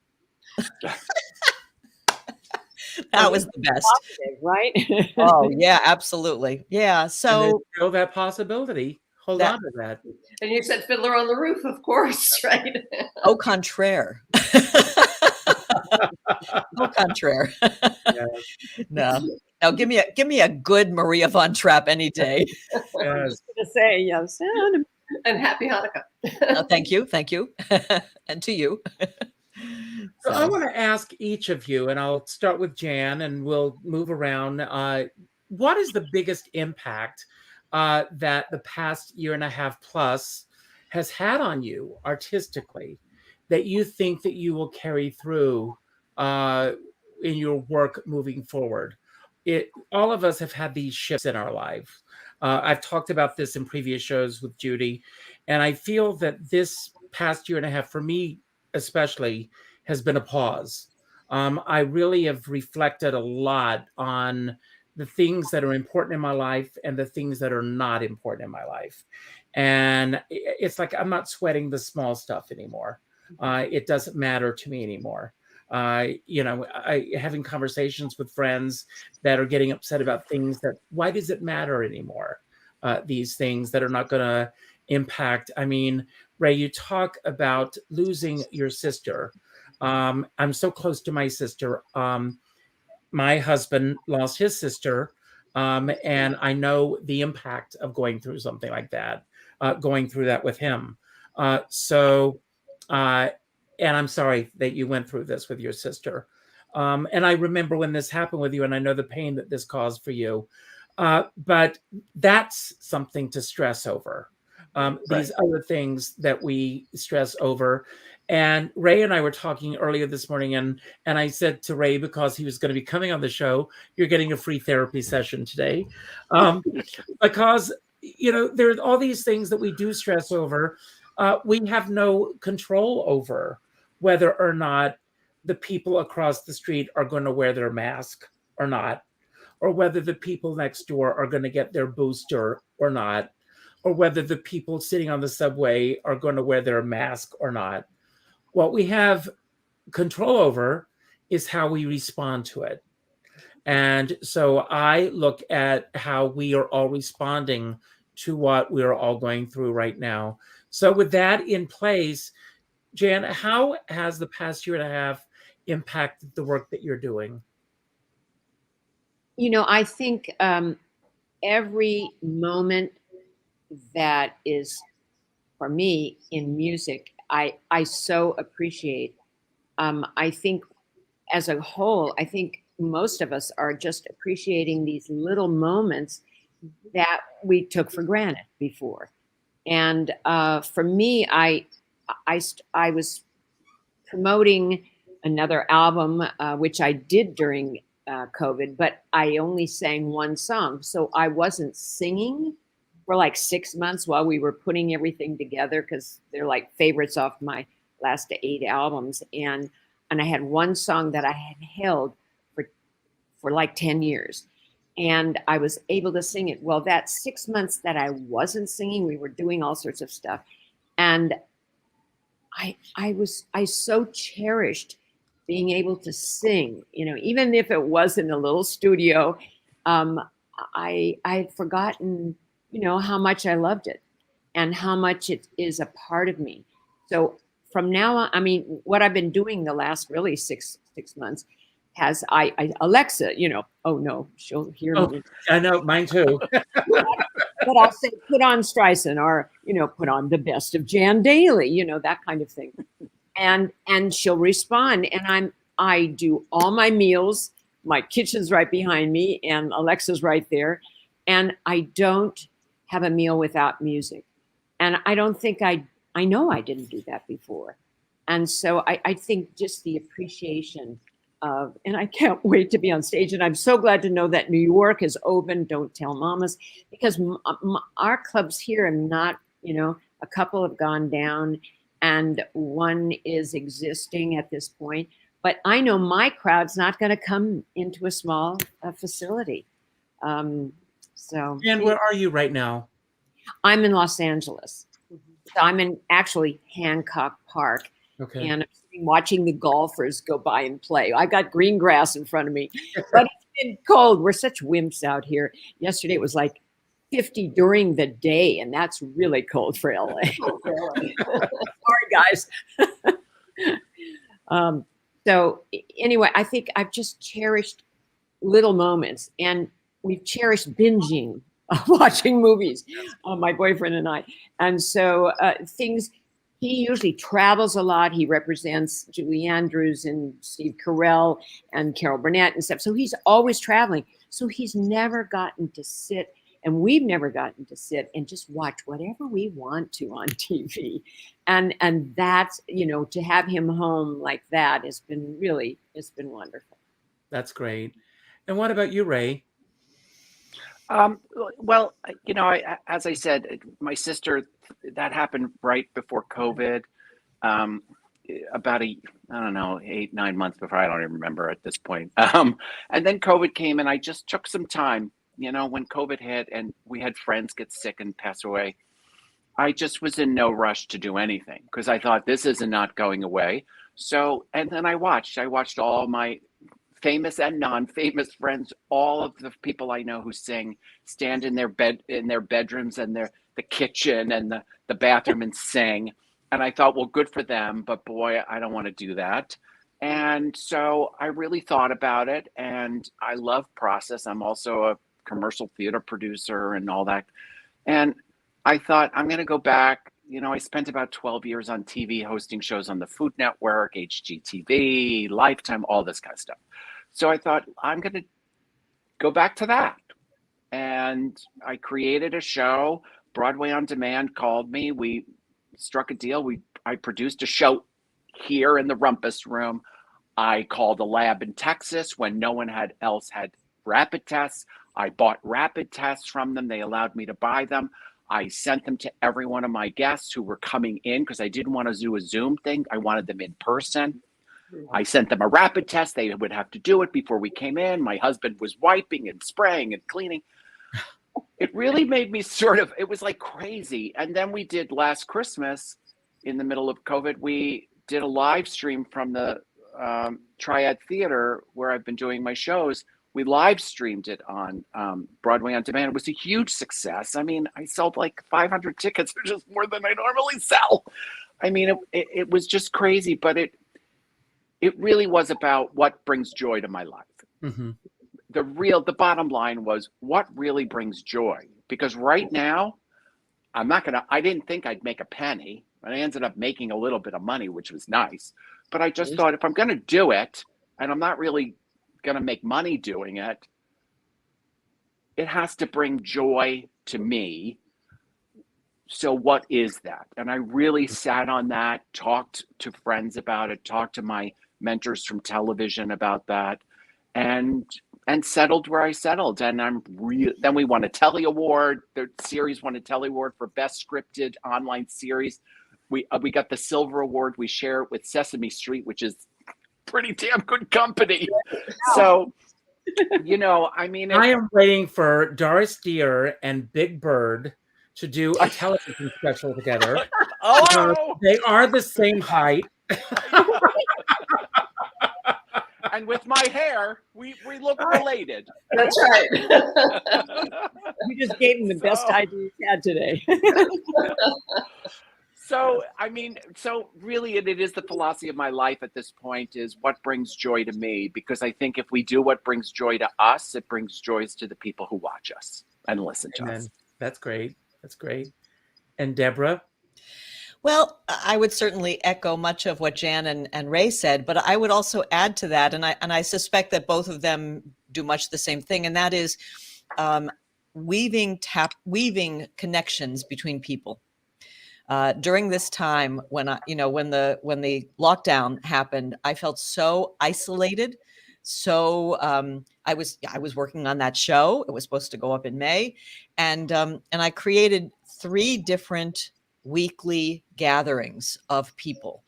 That was the best. Positive, right? Oh yeah, absolutely. Yeah. So still that possibility. Hold on to that. And you said Fiddler on the Roof, of course, right? Au contraire. Au contraire. No. Now give me a good Maria von Trapp any day. Yes. To say yes. And happy Hanukkah. Thank you. And to you. So I want to ask each of you, and I'll start with Jan, and we'll move around. What is the biggest impact that the past year and a half plus has had on you artistically that you think that you will carry through in your work moving forward? All of us have had these shifts in our life. I've talked about this in previous shows with Judi, and I feel that this past year and a half, for me especially, has been a pause. I really have reflected a lot on the things that are important in my life and the things that are not important in my life. And it's like I'm not sweating the small stuff anymore. It doesn't matter to me anymore. Having conversations with friends that are getting upset about things that, why does it matter anymore? These things that are not going to impact. I mean, Ray, you talk about losing your sister. I'm so close to my sister. My husband lost his sister, and I know the impact of going through something like that, going through that with him. And I'm sorry that you went through this with your sister. And I remember when this happened with you, and I know the pain that this caused for you. But that's something to stress over. These other things that we stress over. And Ray and I were talking earlier this morning, and I said to Ray, because he was going to be coming on the show, you're getting a free therapy session today. Because, there are all these things that we do stress over. We have no control over whether or not the people across the street are going to wear their mask or not, or whether the people next door are going to get their booster or not, or whether the people sitting on the subway are going to wear their mask or not. What we have control over is how we respond to it. And so I look at how we are all responding to what we're all going through right now. So with that in place, Jan, how has the past year and a half impacted the work that you're doing? I think every moment that is, for me, in music, I so appreciate. I think as a whole, I think most of us are just appreciating these little moments that we took for granted before. And for me, I was promoting another album, which I did during COVID, but I only sang one song. So I wasn't singing for like 6 months while we were putting everything together, because they're like favorites off my last 8 albums. And I had one song that I had held for like 10 years. And I was able to sing it. Well, that 6 months that I wasn't singing, we were doing all sorts of stuff. And I so cherished being able to sing, even if it was in a little studio. I had forgotten, how much I loved it and how much it is a part of me. So from now on, I mean, what I've been doing the last really six months has Alexa, oh no, she'll hear Oh, me. I know, mine too. But I'll say, put on Streisand, or, put on the best of Jan Daly, that kind of thing. And she'll respond. And I do all my meals. My kitchen's right behind me and Alexa's right there. And I don't have a meal without music. And I don't think I know I didn't do that before. And so I think just the appreciation of, and I can't wait to be on stage. And I'm so glad to know that New York is open. Don't tell mamas, because our clubs here are not, a couple have gone down and one is existing at this point. But I know my crowd's not going to come into a small facility. So. And where are you right now? I'm in Los Angeles. So I'm in actually Hancock Park. Okay. And I'm watching the golfers go by and play. I got green grass in front of me, but it's been cold. We're such wimps out here. Yesterday it was like 50 during the day, and that's really cold for LA. Sorry, guys. So anyway, I think I've just cherished little moments, and we've cherished binging, watching movies, my boyfriend and I. And so things. He usually travels a lot. He represents Julie Andrews and Steve Carell and Carol Burnett and stuff. So he's always traveling. So he's never gotten to sit, and we've never gotten to sit and just watch whatever we want to on TV. And that's, to have him home like that has been really, it's been wonderful. That's great. And what about you, Ray? Well, as I said, my sister, that happened right before COVID, about 8, 9 months before, I don't even remember at this point. And then COVID came, and I just took some time, when COVID hit and we had friends get sick and pass away. I just was in no rush to do anything because I thought this is not going away. So, and then I watched all my famous and non-famous friends, all of the people I know who sing, stand in their bedrooms and the kitchen and the bathroom and sing. And I thought, well, good for them, but boy, I don't want to do that. And so I really thought about it, and I love process. I'm also a commercial theater producer and all that. And I thought, I'm going to go back. I spent about 12 years on TV hosting shows on the Food Network, HGTV, Lifetime, all this kind of stuff. So I thought, I'm going to go back to that. And I created a show. Broadway On Demand called me. We struck a deal. I produced a show here in the Rumpus Room. I called a lab in Texas when no one else had rapid tests. I bought rapid tests from them. They allowed me to buy them. I sent them to every one of my guests who were coming in because I didn't want to do a Zoom thing. I wanted them in person. I sent them a rapid test. They would have to do it before we came in. My husband was wiping and spraying and cleaning. It really made me it was like crazy. And then we did last Christmas in the middle of COVID, we did a live stream from the Triad Theater where I've been doing my shows. We live streamed it on Broadway On Demand. It was a huge success. I mean, I sold like 500 tickets, which is more than I normally sell. I mean, it was just crazy, but it really was about what brings joy to my life. Mm-hmm. The bottom line was what really brings joy. Because right now, I didn't think I'd make a penny. I ended up making a little bit of money, which was nice. But I just thought if I'm going to do it, and I'm not really going to make money doing it, it has to bring joy to me. So what is that? And I really sat on that, talked to friends about it, talked to my mentors from television about that, and settled where I settled. And then we won a Telly Award. The series won a Telly Award for Best Scripted Online Series. We got the Silver Award. We share it with Sesame Street, which is pretty damn good company. So, I mean, I am waiting for Doris Deer and Big Bird to do a television special together. Oh, They are the same height. and with my hair, we look related. That's right. You just gave him the best So- idea you had today. So, I mean, so really it is the philosophy of my life at this point is what brings joy to me, because I think if we do what brings joy to us, it brings joys to the people who watch us and listen to us. That's great. That's great. And Deborah? Well, I would certainly echo much of what Jan and Ray said, but I would also add to that, and I suspect that both of them do much the same thing, and that is weaving connections between people. During this time when when the lockdown happened, I felt so isolated. So I was working on that show. It was supposed to go up in May, and I created 3 different weekly gatherings of people,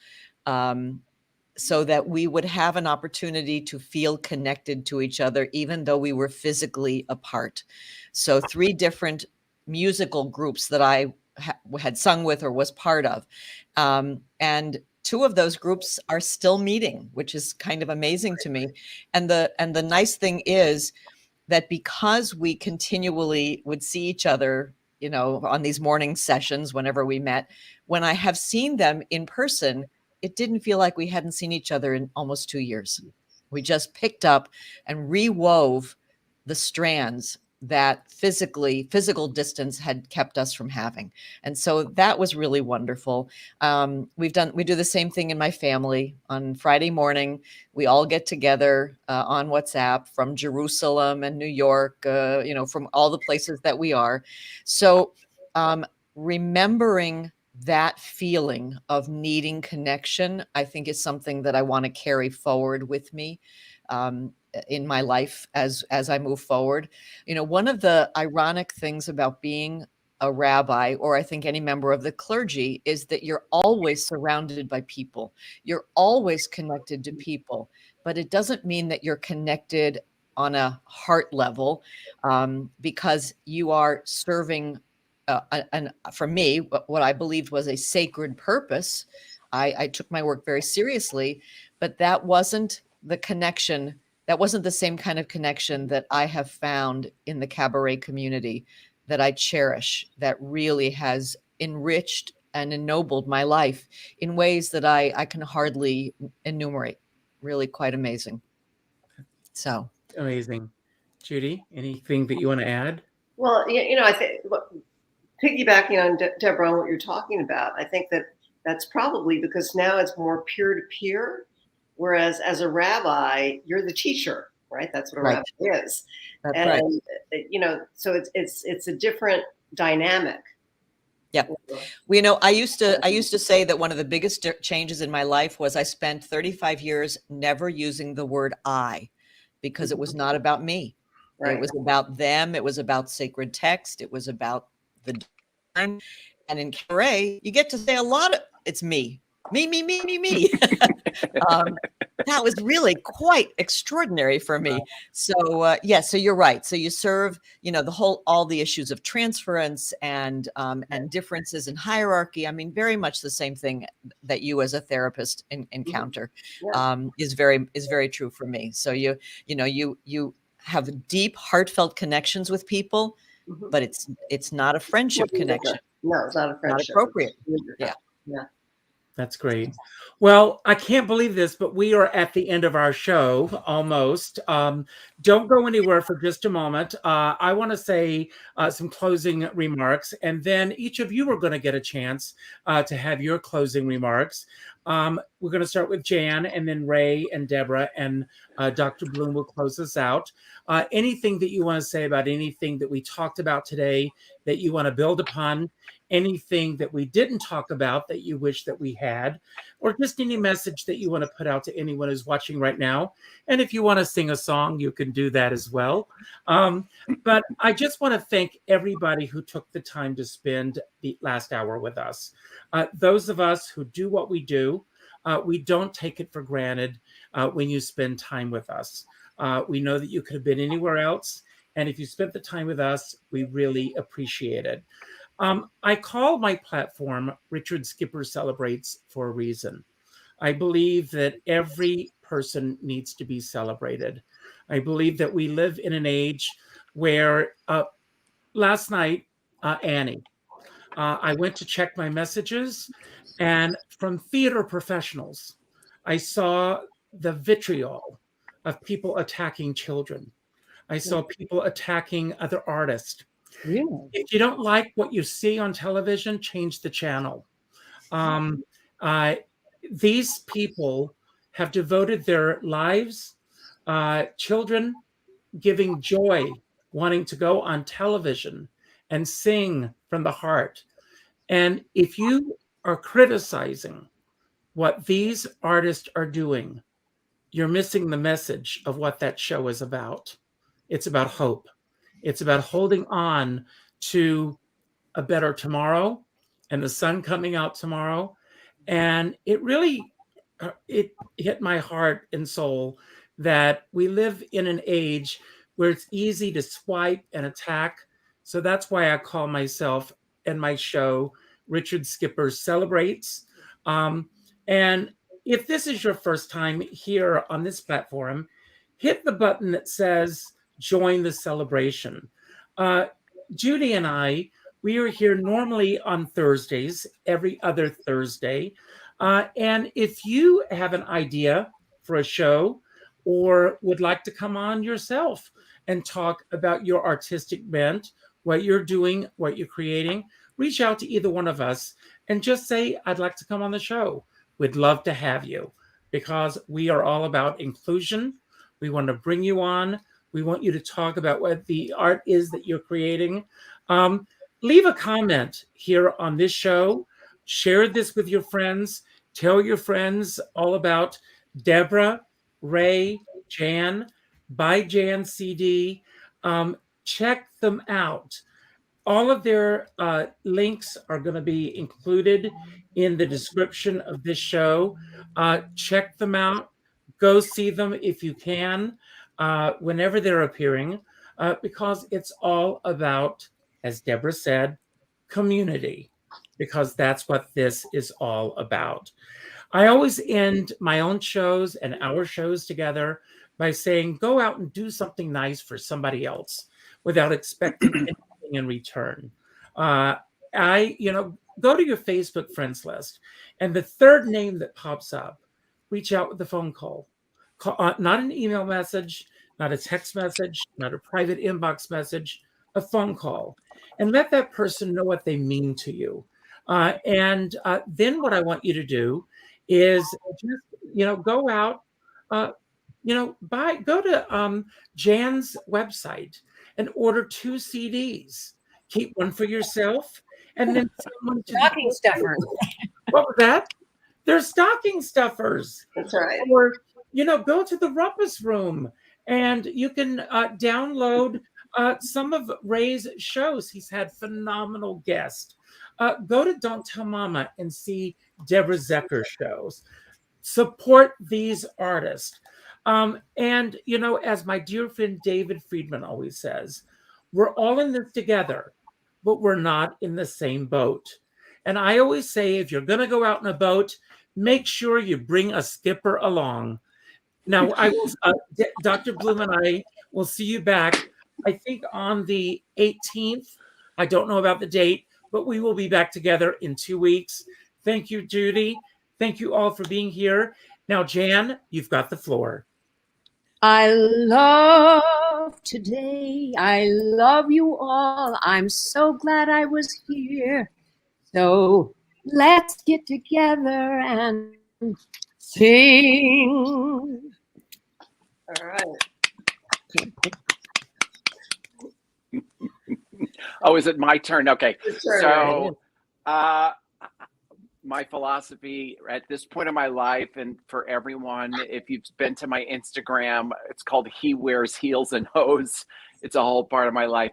so that we would have an opportunity to feel connected to each other, even though we were physically apart. So 3 different musical groups that I had sung with or was part of. And 2 of those groups are still meeting, which is kind of amazing to me. And the nice thing is that because we continually would see each other, on these morning sessions, whenever we met, when I have seen them in person, it didn't feel like we hadn't seen each other in almost 2 years. We just picked up and rewove the strands that physical distance had kept us from having. And so that was really wonderful. We do the same thing in my family. On Friday morning, we all get together on WhatsApp from Jerusalem and New York, from all the places that we are. So remembering that feeling of needing connection, I think is something that I want to carry forward with me in my life as I move forward. One of the ironic things about being a rabbi, or I think any member of the clergy, is that you're always surrounded by people. You're always connected to people, but it doesn't mean that you're connected on a heart level, because you are serving and for me, what I believed was a sacred purpose. I took my work very seriously, but that wasn't the connection. That wasn't the same kind of connection that I have found in the cabaret community that I cherish, that really has enriched and ennobled my life in ways that I can hardly enumerate. Really quite amazing. So Amazing. Judi, anything that you want to add? Well, I think piggybacking on Deborah on what you're talking about, I think that's probably because now it's more peer to peer. Whereas as a rabbi, you're the teacher, right? That's what a rabbi is. That's and, so it's a different dynamic. Yeah. Well, I used to say that one of the biggest changes in my life was I spent 35 years never using the word I, because it was not about me. Right. It was about them. It was about sacred text. It was about the time. And in cabaret, you get to say a lot of it's me. Me. That was really quite extraordinary for me. So so you're right. So you serve, all the issues of transference and differences in hierarchy. I mean, very much the same thing that you as a therapist encounter is very true for me. So you have deep, heartfelt connections with people, but it's not a friendship connection. No, it's not a friendship. Not appropriate. Yeah. That's great. Well, I can't believe this, but we are at the end of our show almost. Don't go anywhere for just a moment. I want to say some closing remarks, and then each of you are going to get a chance to have your closing remarks. We're going to start with Jan, and then Ray and Deborah, and Dr. Bloom will close us out. Anything that you want to say about anything that we talked about today that you want to build upon? Anything that we didn't talk about that you wish that we had, or just any message that you want to put out to anyone who's watching right now. And if you want to sing a song, you can do that as well. But I just want to thank everybody who took the time to spend the last hour with us. Those of us who do what we do, we don't take it for granted when you spend time with us. We know that you could have been anywhere else. And if you spent the time with us, we really appreciate it. I call my platform Richard Skipper Celebrates for a reason. I believe that every person needs to be celebrated. I believe that we live in an age where last night, Annie, I went to check my messages, and from theater professionals, I saw the vitriol of people attacking children. I saw people attacking other artists. Really? If you don't like what you see on television, change the channel. Um, uh, these people have devoted their lives, children giving joy, wanting to go on television and sing from the heart. And if you are criticizing what these artists are doing, you're missing the message of what that show is about. It's about hope. It's about holding on to a better tomorrow and the sun coming out tomorrow. And it really it hit my heart and soul that we live in an age where it's easy to swipe and attack. So that's why I call myself and my show Richard Skipper Celebrates. And if this is your first time here on this platform, hit the button that says join the celebration. Judi and I, we are here normally on Thursdays, every other Thursday. And if you have an idea for a show or would like to come on yourself and talk about your artistic bent, what you're doing, what you're creating, reach out to either one of us and just say, I'd like to come on the show. We'd love to have you because we are all about inclusion. We want to bring you on. We want you to talk about what the art is that you're creating. Leave a comment here on this show. Share this with your friends. Tell your friends all about Deborah, Ray, Jan. Buy Jan's CD. Check them out. All of their links are going to be included in the description of this show. Check them out. Go see them if you can, whenever they're appearing, because it's all about, as Deborah said, community, because that's what this is all about. I always end my own shows and our shows together by saying, go out and do something nice for somebody else without expecting anything in return. Go to your Facebook friends list, and the third name that pops up, reach out with a phone call. Not an email message, not a text message, not a private inbox message, a phone call, and let that person know what they mean to you. Then what I want you to do is just, go out, go to Jan's website and order 2 CDs. Keep one for yourself, and then someone to Stocking stuffers. What was that? They're stocking stuffers. That's right. Or go to the Rumpus Room, and you can download some of Ray's shows. He's had phenomenal guests. Go to Don't Tell Mama and see Deborah Zecker shows. Support these artists. As my dear friend David Friedman always says, we're all in this together, but we're not in the same boat. And I always say, if you're going to go out in a boat, make sure you bring a skipper along. Now, Dr. Bloom and I will see you back, I think, on the 18th. I don't know about the date, but we will be back together in 2 weeks. Thank you, Judi. Thank you all for being here. Now, Jan, you've got the floor. I love today. I love you all. I'm so glad I was here. So let's get together and sing. All right. Oh, is it my turn? Okay. Turn, so my philosophy at this point in my life, and for everyone, if you've been to my Instagram, it's called He Wears Heels and Hose. It's a whole part of my life.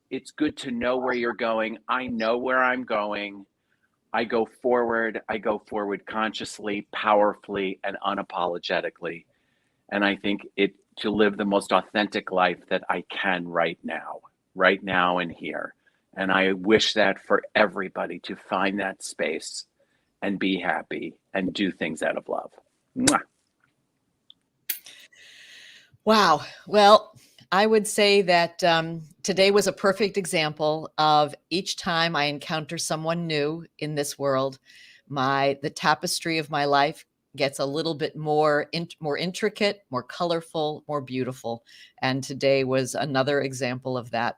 It's good to know where you're going. I know where I'm going. I go forward consciously, powerfully, and unapologetically. And I think to live the most authentic life that I can right now and here. And I wish that for everybody, to find that space and be happy and do things out of love. Mwah. Wow. Well, I would say that today was a perfect example of each time I encounter someone new in this world, the tapestry of my life gets a little bit more intricate, more colorful, more beautiful. And today was another example of that.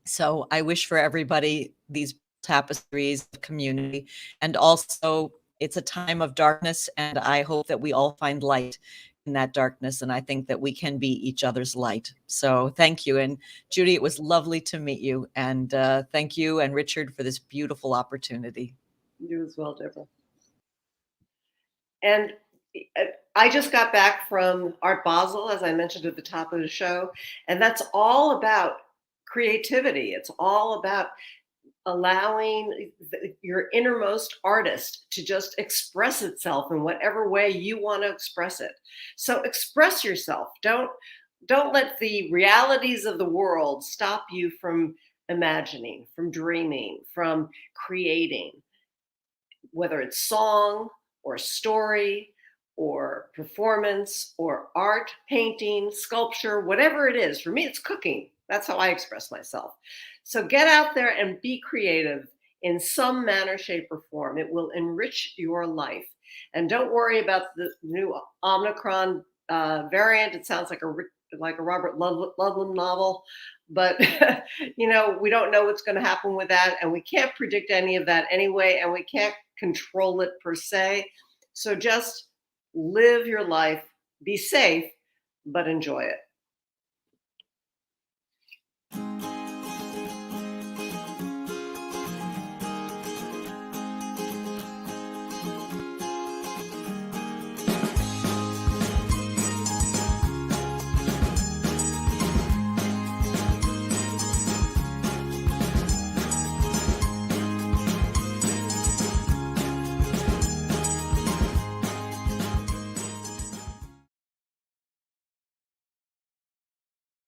So I wish for everybody these tapestries of community. And also, it's a time of darkness, and I hope that we all find light in that darkness. And I think that we can be each other's light. So thank you. And Judi, it was lovely to meet you. And thank you and Richard for this beautiful opportunity. You as well, Deborah. And I just got back from Art Basel, as I mentioned at the top of the show, and that's all about creativity. It's all about allowing your innermost artist to just express itself in whatever way you want to express it. So express yourself. Don't let the realities of the world stop you from imagining, from dreaming, from creating, whether it's song or story or performance or art, painting, sculpture, whatever it is. For me, it's cooking. That's how I express myself. So get out there and be creative in some manner, shape, or form. It will enrich your life. And don't worry about the new Omicron variant. It sounds like a Robert Ludlum novel, but we don't know what's going to happen with that, and we can't predict any of that anyway, and we can't control it per se. So just live your life, be safe, but enjoy it.